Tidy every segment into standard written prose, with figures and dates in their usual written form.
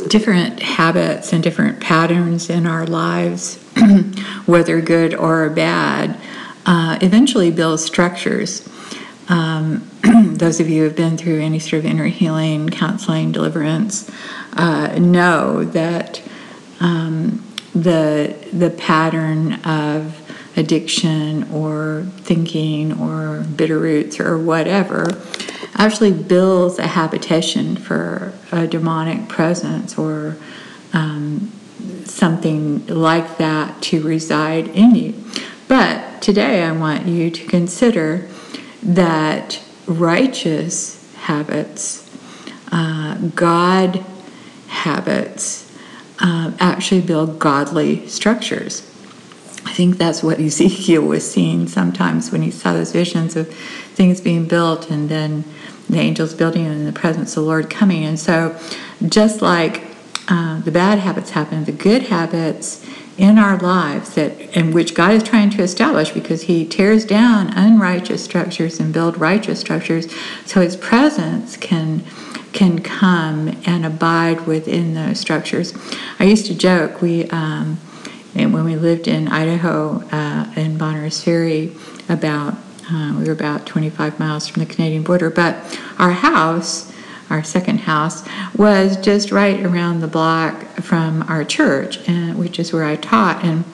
different habits and different patterns in our lives, whether good or bad, eventually build structures. Those of you who have been through any sort of inner healing, counseling, deliverance, know that the pattern of addiction or thinking or bitter roots or whatever actually builds a habitation for a demonic presence or something like that to reside in you. But today I want you to consider that righteous habits, God habits, actually build godly structures. I think that's what Ezekiel was seeing sometimes when he saw those visions of things being built and then the angels building and the presence of the Lord coming. And so just like the bad habits happen, the good habits in our lives in which God is trying to establish, because he tears down unrighteous structures and build righteous structures so his presence can come and abide within those structures. I used to joke, when we lived in Idaho, in Bonners Ferry, we were about 25 miles from the Canadian border, but our house, our second house, was just right around the block from our church, which is where I taught, and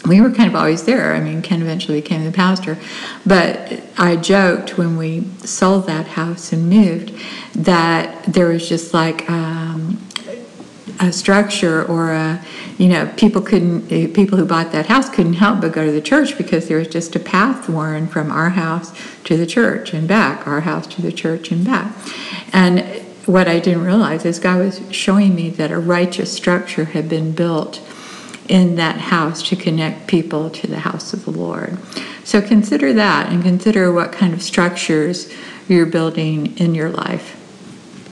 we were kind of always there. I mean, Ken eventually became the pastor, but I joked when we sold that house and moved that there was just like a structure or people who bought that house couldn't help but go to the church because there was just a path worn from our house to the church and back, our house to the church and back. And what I didn't realize is God was showing me that a righteous structure had been built in that house to connect people to the house of the Lord. So consider that and consider what kind of structures you're building in your life.